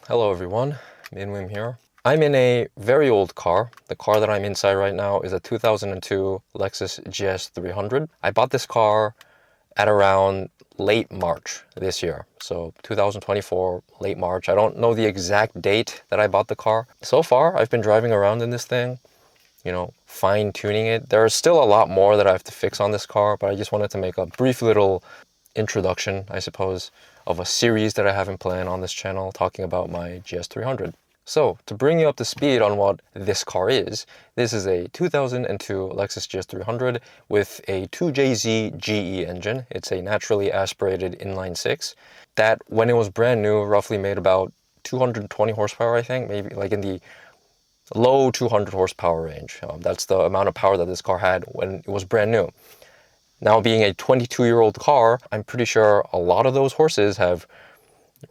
Hello everyone, Minwim here. I'm in a very old car. The car that I'm inside right now is a 2002 Lexus GS300. I bought this car at around late March this year. So 2024, late March. I don't know the exact date that I bought the car. So far, I've been driving around in this thing, fine tuning it. There's still a lot more that I have to fix on this car, but I just wanted to make a brief little introduction, I suppose, of a series that I have in plan on this channel talking about my GS300. So, to bring you up to speed on what this car is, this is a 2002 Lexus GS300 with a 2JZ GE engine. It's a naturally aspirated inline six that, when it was brand new, roughly made about 220 horsepower, I think, maybe like in the low 200 horsepower range. That's the amount of power that this car had when it was brand new. Now, being a 22-year-old car, I'm pretty sure a lot of those horses have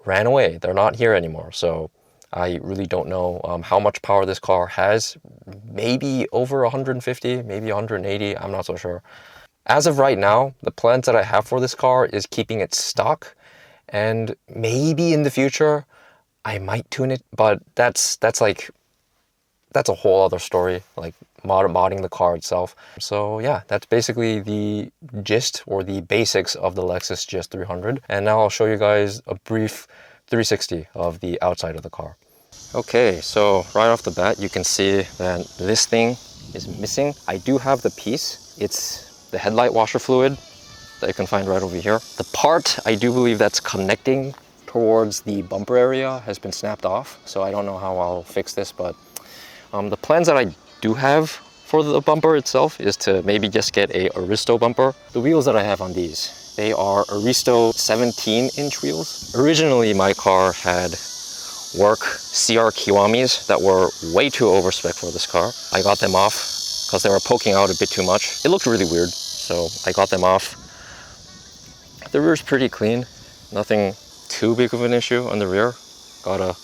ran away. They're not here anymore. So I really don't know how much power this car has. Maybe over 150, maybe 180. I'm not so sure. As of right now, the plans that I have for this car is keeping it stock. And maybe in the future, I might tune it. But that's a whole other story, like modding the car itself. So yeah, that's basically the gist or the basics of the Lexus GS300. And now I'll show you guys a brief 360 of the outside of the car. Okay, so right off the bat, you can see that this thing is missing. I do have the piece. It's the headlight washer fluid that you can find right over here. The part, I do believe, that's connecting towards the bumper area has been snapped off. So I don't know how I'll fix this, but the plans that I do have for the bumper itself is to maybe just get a Aristo bumper. The wheels that I have on these, they are Aristo 17-inch wheels. Originally, my car had work CR Kiwamis that were way too overspec for this car. I got them off because they were poking out a bit too much. It looked really weird, so I got them off. The rear's pretty clean. Nothing too big of an issue on the rear. Got a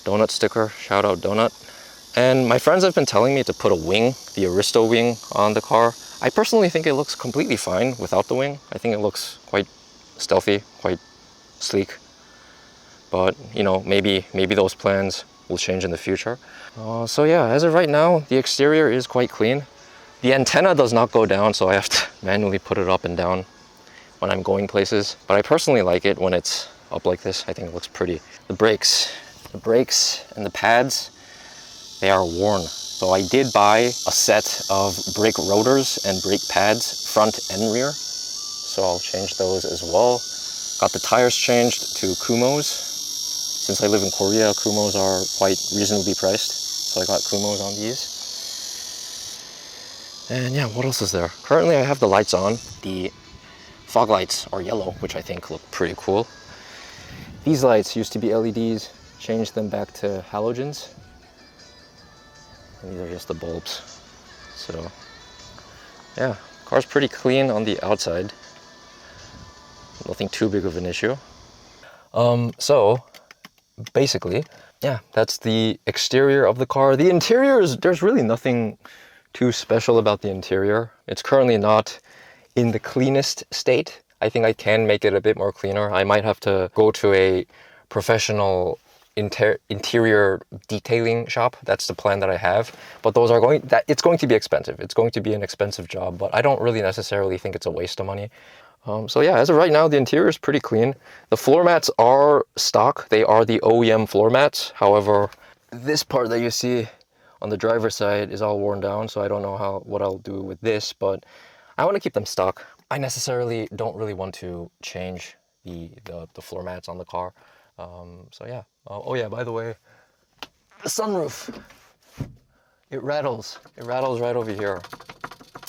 donut sticker, shout out donut. And my friends have been telling me to put a wing, the Aristo wing, on the car. I personally think it looks completely fine without the wing. I think it looks quite stealthy, quite sleek. But, maybe those plans will change in the future. So yeah, as of right now, the exterior is quite clean. The antenna does not go down, so I have to manually put it up and down when I'm going places. But I personally like it when it's up like this. I think it looks pretty. The brakes and the pads, they are worn. So I did buy a set of brake rotors and brake pads, front and rear. So I'll change those as well. Got the tires changed to Kumos. Since I live in Korea, Kumos are quite reasonably priced. So I got Kumos on these. And yeah, what else is there? Currently I have the lights on. The fog lights are yellow, which I think look pretty cool. These lights used to be LEDs, changed them back to halogens. And these are just the bulbs. So yeah, car's pretty clean on the outside. Nothing too big of an issue. So basically, yeah, that's the exterior of the car. The interior there's really nothing too special about the interior. It's currently not in the cleanest state. I think I can make it a bit more cleaner. I might have to go to a professional interior detailing shop. That's the plan that I have, but it's going to be expensive. It's going to be an expensive job, but I don't really necessarily think it's a waste of money. So yeah, as of right now, the interior is pretty clean. The floor mats are stock. They are the OEM floor mats. However, this part that you see on the driver's side is all worn down, so I don't know what I'll do with this, but I want to keep them stock. I necessarily don't really want to change the floor mats on the car. So yeah. Oh yeah, by the way, the sunroof, it rattles right over here.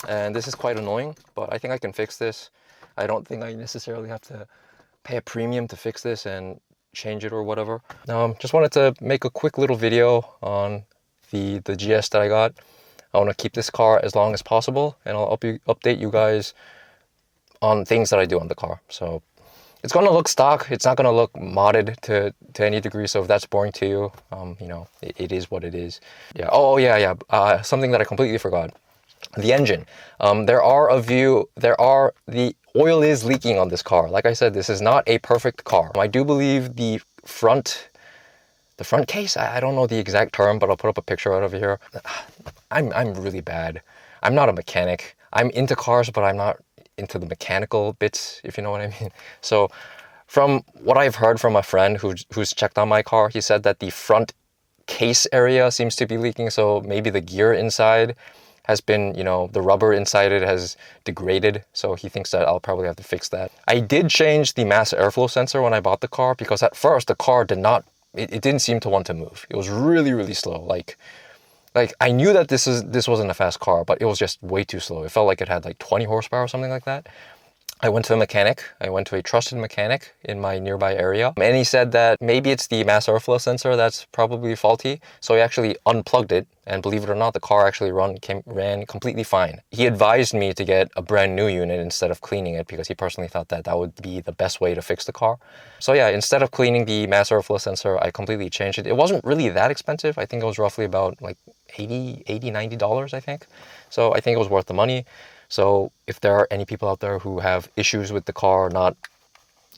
And this is quite annoying, but I think I can fix this. I don't think I necessarily have to pay a premium to fix this and change it or whatever. Just wanted to make a quick little video on the GS that I got. I want to keep this car as long as possible, and I'll update you guys on things that I do on the car. So it's going to look stock. It's not going to look modded to any degree. So if that's boring to you, it is what it is. Yeah. Oh yeah. Something that I completely forgot. The engine. The oil is leaking on this car. Like I said, this is not a perfect car. I do believe the front the front case. I don't know the exact term, but I'll put up a picture right over here. I'm really bad. I'm not a mechanic. I'm into cars, but I'm not into the mechanical bits, if you know what I mean. So from what I've heard from a friend who's checked on my car, he said that the front case area seems to be leaking. So maybe the gear inside has been, you know, the rubber inside it has degraded. So he thinks that I'll probably have to fix that. I did change the mass airflow sensor when I bought the car, because at first the car did not, it didn't seem to want to move. It was really, really slow. Like I knew that this wasn't a fast car, but it was just way too slow. It felt like it had like 20 horsepower or something like that. I went to a mechanic. I went to a trusted mechanic in my nearby area. And he said that maybe it's the mass airflow sensor that's probably faulty. So he actually unplugged it. And believe it or not, the car actually ran completely fine. He advised me to get a brand new unit instead of cleaning it, because he personally thought that that would be the best way to fix the car. So yeah, instead of cleaning the mass airflow sensor, I completely changed it. It wasn't really that expensive. I think it was roughly about like $90, I think. So I think it was worth the money. So if there are any people out there who have issues with the car not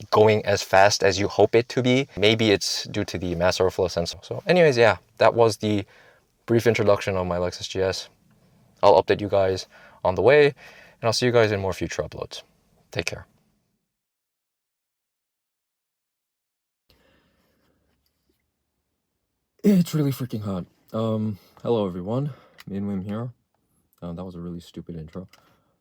going as fast as you hope it to be, maybe it's due to the mass airflow sensor. So anyways, yeah, that was the brief introduction of my Lexus GS. I'll update you guys on the way, and I'll see you guys in more future uploads. Take care. It's really freaking hot. Hello everyone, Min Wim here. That was a really stupid intro.